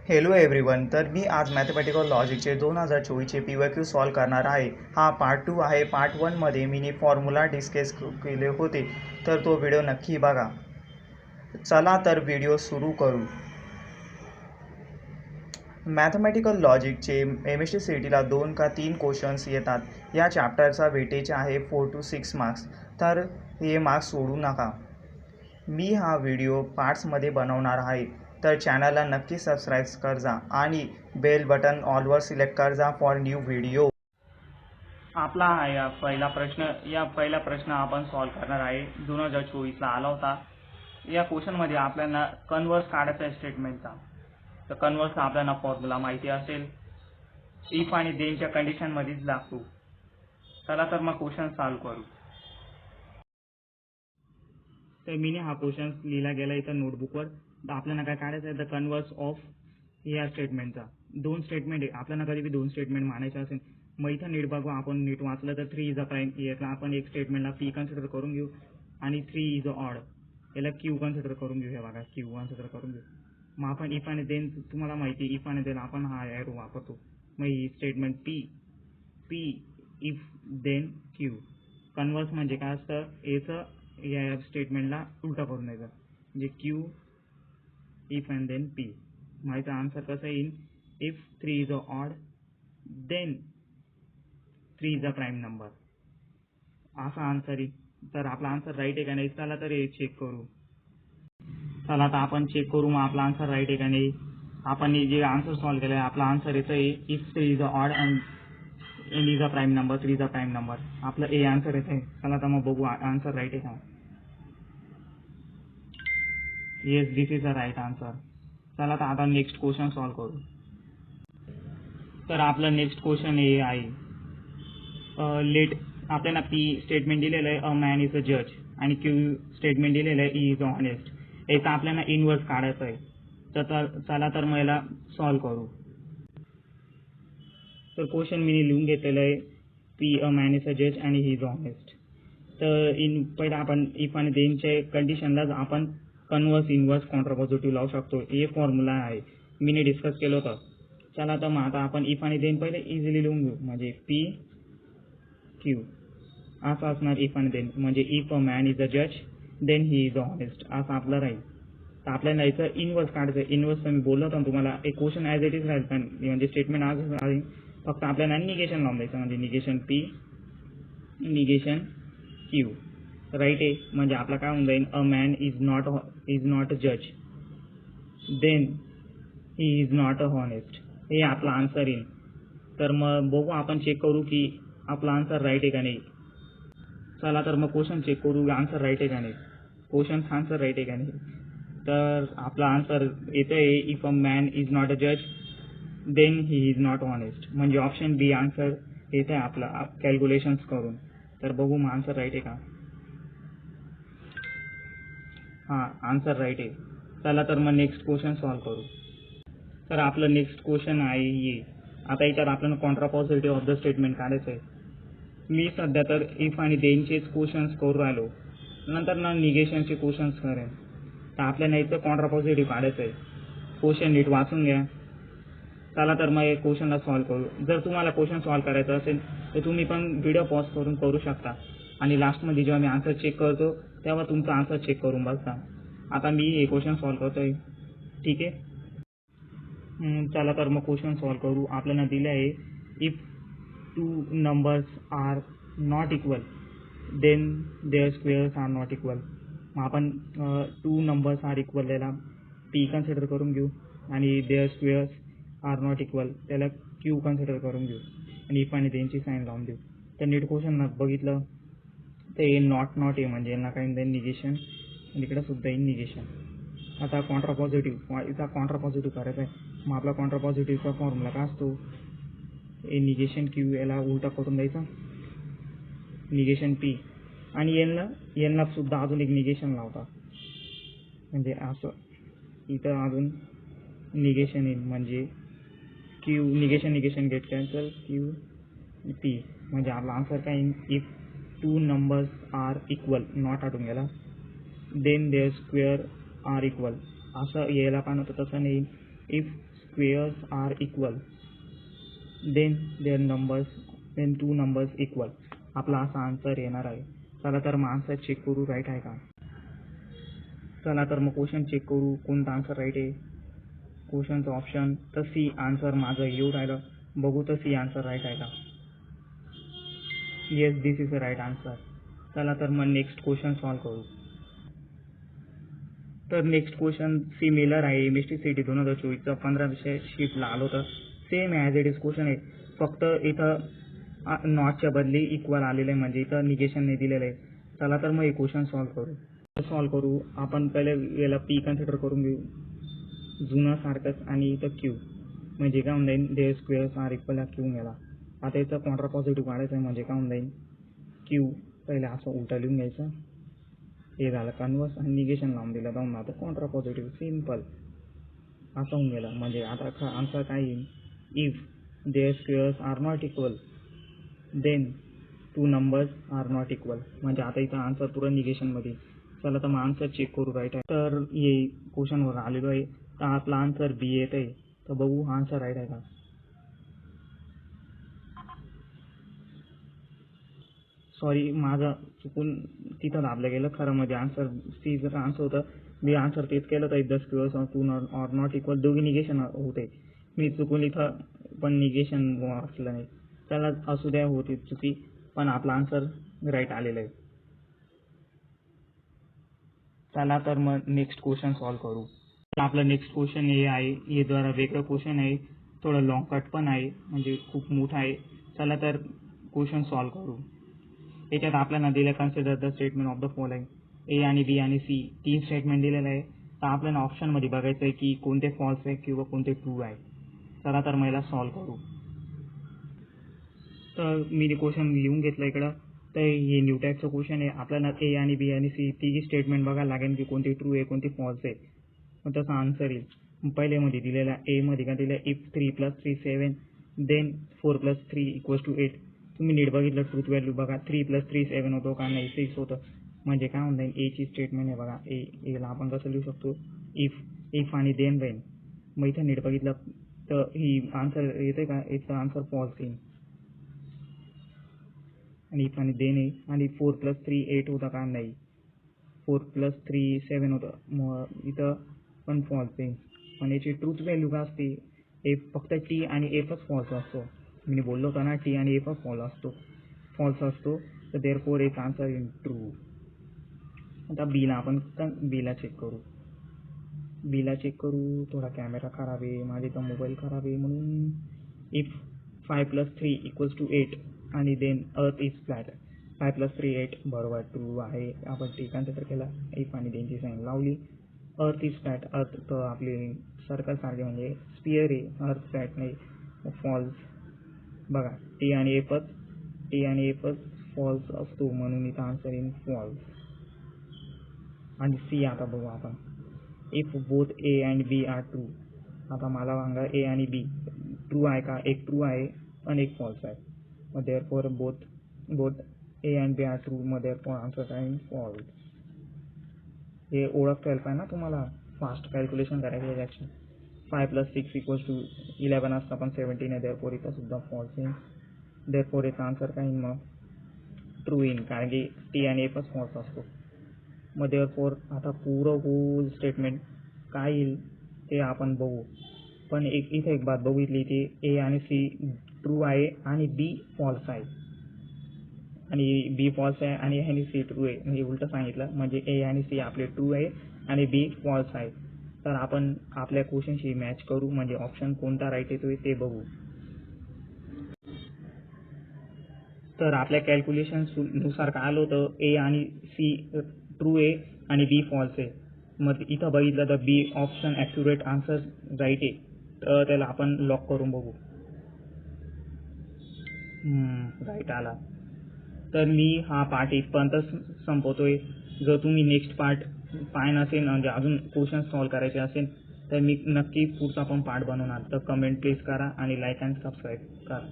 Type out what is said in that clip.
Hello everyone. तर मी आज mathematical लॉजिकचे 2024चे PYQ solve करणार आहे. हा पार्ट 2 आहे. पार्ट 1मध्ये मी फॉर्म्युला डिस्कस केले होते, तर तो व्हिडिओ नक्की बघा. चला तर व्हिडिओ सुरू करू. मॅथमॅटिकल लॉजिकचे MSc-CETला 2 का 3 क्वेश्चन्स येतात. या चॅप्टरचा वेटेज आहे 4 to 6 मार्क्स, तर हे मार्क्स सोडू नका. मी हा व्हिडिओ पार्ट्समध्ये बनवणार आहे, तर चॅनलला नक्की सबस्क्राईब कर जा आणि बेल बटन ऑलवर सिलेक्ट कर जा फॉर न्यू व्हिडिओ. आपला हा पहिला प्रश्न आपण सॉल्व करणार आहे. 2024ला आला होता. या क्वेश्चनमध्ये आपल्याला कन्व्हर्स काढायचा आहे स्टेटमेंटचा. तर कन्व्हर्सचा आपल्याला फॉर्म्युला माहिती असेल. इफ आणि देनच्या कंडिशनमध्येच लागतो. चला तर मग क्वेश्चन सॉल्व करू. तर मी हा क्वेश्चन लिहिला गेला इथं नोटबुकवर. आपल्याला काय काढायचं आहे, द कन्व्हर्स ऑफ या स्टेटमेंटचा. 2 स्टेटमेंट आहे. आपल्याला कधी 2 स्टेटमेंट मानायचे असेल. मग इथं नीट बघू, आपण नीट वाचलं तर 3 इज अ प्राईम. यातला आपण एक स्टेटमेंटला पी कन्सिडर करून घेऊ आणि 3 इज अ ऑड याला क्यू कन्सिडर करून घेऊ. हे बघा, क्यू कन्सिडर करून घेऊ. मग आपण इफ आणि देन, तुम्हाला माहिती आहे इफ आणि देन आपण हा एरो वापरतो. मग ही statement P if then Q. Converse म्हणजे काय असतं, याचं या स्टेटमेंटला उलटा करून द्यायचं, म्हणजे Q if and then P. माझा आन्सर कसं येईल, if 3 is a odd then 3 is a prime number, असा आन्सर येईल. तर आपला आन्सर राईट आहे का नाही, चला तर हे चेक करू. चला आता आपण चेक करू मग आपला आन्सर राईट आहे का नाही. आपण जे आन्सर सॉल्व केलं आहे, आपला आन्सर येतं आहे if 3 is a odd and N is a prime number, 3 is a prime number. आपलं ए आन्सर येतं आहे. चला तर मग बघू आन्सर राईट आहे का. Yes, this is a right answer. चला तर आता नेक्स्ट क्वेश्चन सॉल्व करू. तर आपलं नेक्स्ट क्वेश्चन हे आहे, लेट. आपल्याला पी स्टेटमेंट दिलेलं आहे अ मॅन इज अ जज, आणि क्यू स्टेटमेंट दिलेलं आहे ई इज ऑनेस्ट. याचा आपल्याला इनवर्स काढायचं आहे. तर चला तर मग याला सॉल्व करू. तर क्वेश्चन मी लिहून घेतलेलं आहे, P a man is a जज आणि ही इज ऑनेस्ट. तर पहिला आपण इफ आणि देनच्या कंडिशनलाच आपण कन्वर्स, इनवर्स, कॉन्ट्रापॉझिटिव्ह लावू शकतो. हे फॉर्म्युला आहे, मी डिस्कस केलं होतं. चला तर मग आता आपण इफ आणि देन पहिले इझिली लिहून घेऊ, म्हणजे पी क्यू असं असणार इफ आणि देन. म्हणजे if a man is a जज देन ही इज ऑनेस्ट, असं आपलं राहील. तर आपल्याला याचं इनवर्स काढायचं. इनवर्स मी बोललो होतो तुम्हाला, एक क्वेश्चन ॲज इट इज राहील, म्हणजे स्टेटमेंट आज राहील. फक्त आपल्याला निगेशन लावून द्यायचं, म्हणजे negation P negation Q right आहे. म्हणजे आपला काय होऊन जाईल, अ मॅन इज नॉट जज then he is not a honest, हे आपला आन्सर येईल. तर मग बघू, आपण चेक करू की आपला आन्सर राईट आहे का नाही. चला तर मग क्वेश्चन चेक करू, आन्सर राईट आहे का नाही, क्वेश्चन आन्सर राईट आहे का नाही. तर आपला आन्सर येतं आहे if a man is not a जज then he is not honest, म्हणजे ऑप्शन बी आन्सर येतं आहे आपला कॅल्क्युलेशन्स करून. तर बघू मग आन्सर राईट आहे का. हां, आन्सर राईट आहे. चला तर मग नेक्स्ट क्वेश्चन सॉल्व करू. तर आपलं नेक्स्ट क्वेश्चन आहे ये. आता याच्यात आपल्याला कॉन्ट्रापॉझिटिव्ह ऑफ द स्टेटमेंट काढायचं आहे. मी सध्या तर इफ आणि देनचेच क्वेश्चन्स करू राहिलो, नंतर ना निगेशनचे क्वेश्चन्स करेन. तर आपल्याला इथं कॉन्ट्रापॉझिटिव्ह काढायचं आहे. क्वेश्चन नीट वाचून घ्या. चला तर मग एक क्वेश्चनला सॉल्व करू. जर तुम्हाला क्वेश्चन सॉल्व करायचं असेल तर तुम्ही पण व्हिडिओ पॉज करून करू शकता, आणि लास्टमध्ये जेव्हा मी आन्सर चेक करतो तेव्हा तुमचा आन्सर चेक करून बघता. आता मी हे क्वेश्चन सॉल्व करतो आहे, ठीक आहे. चला तर मग क्वेश्चन सॉल्व करू. आपल्याला दिलं आहे if 2 numbers are not equal then their squares are not equal. मग आपण 2 नंबर्स आर इक्वल याला पी कन्सिडर करून घेऊ, आणि their squares are not equal त्याला क्यू कन्सिडर करून घेऊ, आणि इफ आणि देनची साईन लावून देऊ. तर नीट क्वेश्चन बघितलं तर हे नॉट आहे, म्हणजे यांना काही देन निगेशन, आणि इकडं सुद्धा येईल निगेशन. आता कॉन्ट्रापॉझिटिव्ह, याचा कॉन्ट्रापॉझिटिव्ह करायचा आहे. मग आपला कॉन्ट्रापॉझिटिव्हचा फॉर्म्युला काय असतो, ए निगेशन क्यू याला उलटा करून द्यायचा, निगेशन पी, आणि यांना सुद्धा अजून एक निगेशन लावता, म्हणजे असं इथं अजून निगेशन येईल, म्हणजे Q negation get cancel, Q P. म्हणजे आपला आन्सर काय येईल, if 2 numbers are equal, not आटून गेला, then their square are equal, असं यायला पाहिजे होतं, तसं नाही. If squares are equal then two numbers equal, आपला असा आन्सर येणार आहे. चला तर मग आन्सर चेक करू राईट आहे का. चला तर मग क्वेश्चन चेक करू कोणता आन्सर राईट आहे. क्वेश्चनचं ऑप्शन तर सी आन्सर माझं येऊ राहिलं. बघू तर सी आन्सर राईट आहे का. Yes, this is a right answer. चला तर मग नेक्स्ट क्वेश्चन सॉल्व करू. तर नेक्स्ट क्वेश्चन सिमिलर आहे. MST-CET 2024चं 15 विषय शीटला आलो तर same as it is question आहे. फक्त इथं नॉटच्या बदली इक्वल आलेलं आहे, म्हणजे इथं निगेशन नाही दिलेलं आहे. चला तर मग हे क्वेश्चन सॉल्व करू. आपण पहिले याला पी कन्सिडर करून घेऊ जुनं सारखंच, आणि इथं क्यू म्हणजे काय होऊन जाईल दे स्क्वेअर्स आर इक्वल या क्यू गेला. आता याचं कॉन्ट्रा पॉझिटिव्ह काढायचं आहे, म्हणजे काय होऊन जाईल क्यू पहिले असं उलटा लिहून घ्यायचं, हे झालं कन्वर्स आणि निगेशन लावून दिलं जाऊन आता कॉन्ट्रा पॉझिटिव्ह सिम्पल असं होऊन गेलं. म्हणजे आता आन्सर काय येईल, if their squares are not equal then two numbers are not equal, म्हणजे आता इथं आन्सर पुरं निगेशनमध्ये. चला तर मग आन्सर चेक करू राईट आहे. तर हे क्वेश्चनवर आलेलो आहे, तर आपला आन्सर बी येत आहे. तर बघू हा आन्सर राईट आहे का. सॉरी, माझं चुकून तिथं दाबलं गेलं. खरं म्हणजे आन्सर सी जर आन्सर होतं, मी आन्सर तेच केलं तर the squares of to or not equal दोघी निगेशन होते. मी चुकून इथं पण निगेशन वाचलं नाही. त्याला असू द्या होती चुकी, पण आपला आन्सर राईट आलेला आहे. चला तर मग नेक्स्ट क्वेश्चन सॉल्व करू. आपलं नेक्स्ट क्वेश्चन हे आहे, हे जरा वेगळं क्वेश्चन आहे, थोडं लॉंग कट पण आहे, म्हणजे खूप मोठं आहे. चला तर क्वेश्चन सॉल्व करू. याच्यात आपल्याला दिलं consider the statement of the following. A आणि बी आणि सी 3 स्टेटमेंट दिलेलं आहे. तर आपल्याला ऑप्शनमध्ये बघायचं आहे की कोणते फॉल्स आहे किंवा कोणते ट्रू आहे. चला तर मला सॉल्व करू. तर मी क्वेश्चन लिहून घेतलं इकडं. तर हे न्यू टाईपचं क्वेश्चन आहे. आपल्याला ए आणि बी आणि सी तिघी स्टेटमेंट बघायला लागेल की कोणती ट्रू आहे कोणती फॉल्स आहे, मग तसं आन्सर येईल. पहिल्यामध्ये दिलेला एमध्ये काय दिलं, इफ 3 + 3 7 देन 4 + 3 = 8. तुम्ही नीट बघितलं ट्रूथ व्हॅल्यू बघा, 3 + 3 7 होतो का, नाही 6 होतं. म्हणजे काय होऊन जाईल एची स्टेटमेंट आहे बघा. एला आपण कसं लिहू शकतो, इफ आणि देन वेन. मग इथं नीट बघितलं तर ही आन्सर येते का, याचं आन्सर फॉल्स येईल. आणि इफ आणि देन आहे, आणि 4 + 3 8 होता का, नाही 4 + 3 7 होतं, मग इथं पण फॉल्स येईल. पण याची ट्रूथ व्हॅल्यू काय असते, फक्त टी आणि एफच फॉल्स असतो. मी बोललो होतं ना, टी आणि एफच फॉल्स असतो. तर देअरफॉर एक आन्सर इन ट्रू. आता बीला चेक करू. थोडा कॅमेरा खराब आहे, माझे तर मोबाईल खराब आहे, म्हणून इफ 5 + 3 = 8 आणि देन अर्थ इज फ्लॅट. 5 + 3 8 बरोबर ट्रू आहे. आपण टी कन्सिडर केला, इफ आणि देनची साईन लावली. अर्थ इज फ्लॅट, अर्थ तर आपली सर्कल सारखे म्हणजे स्पिअर आहे, अर्थ फ्लॅट नाही, फॉल्स. बघा टी आणि एफच फॉल्स असतो, म्हणून इथं आन्सर इन फॉल्स. आणि सी आता बघू आपण, if both A and B are true. आता मला सांगा ए आणि बी ट्रू आहे का, एक ट्रू आहे आणि एक फॉल्स आहे. मग therefore both A and B are true, मग देअरफॉर आन्सर इन फॉल्स. हे ओळखता येईल पाहिजे ना तुम्हाला, फास्ट कॅल्क्युलेशन करायचं याची. 5 + 6 = 11 असतं, पण 17 आहे, देअरफॉर इथं सुद्धा फॉल्स येईल. देअरफॉर याचा आन्सर काय येईल मग ट्रू येईल, कारण की टी आणि एफच फॉल्स असतो. मग देअरफॉर आता पुरं होल स्टेटमेंट काय येईल ते आपण बघू. पण इथे एक बात बघितली, ती ए आणि सी ट्रू आहे आणि बी फॉल्स आहे, आणि बी फॉल्स आहे आणि सी ट्रू आहे, म्हणजे उलटं सांगितलं. म्हणजे ए आणि सी आपले ट्रू आहे आणि बी फॉल्स आहे. तर आपण आपल्या क्वेश्चनशी मॅच करू, म्हणजे ऑप्शन कोणता राईट येतोय ते बघू. तर आपल्या कॅल्क्युलेशन नुसार काय आलं होतं, ए आणि सी ट्रू आहे आणि बी फॉल्स आहे. मग इथं बघितलं तर बी ऑप्शन ॲक्युरेट आन्सर राईट आहे, तर त्याला आपण लॉक करून बघू. राईट आला. तर मी हा पार्ट इथपर्यंत संपवतोय. जर तुम्ही नेक्स्ट पार्ट पाय नसेल, म्हणजे अजून क्वेश्चन सॉल्व करायचे असेल, तर मी नक्की पुढचा पण पार्ट बनवणार. तर कमेंट प्लीज करा आणि लाईक अँड सबस्क्राईब करा.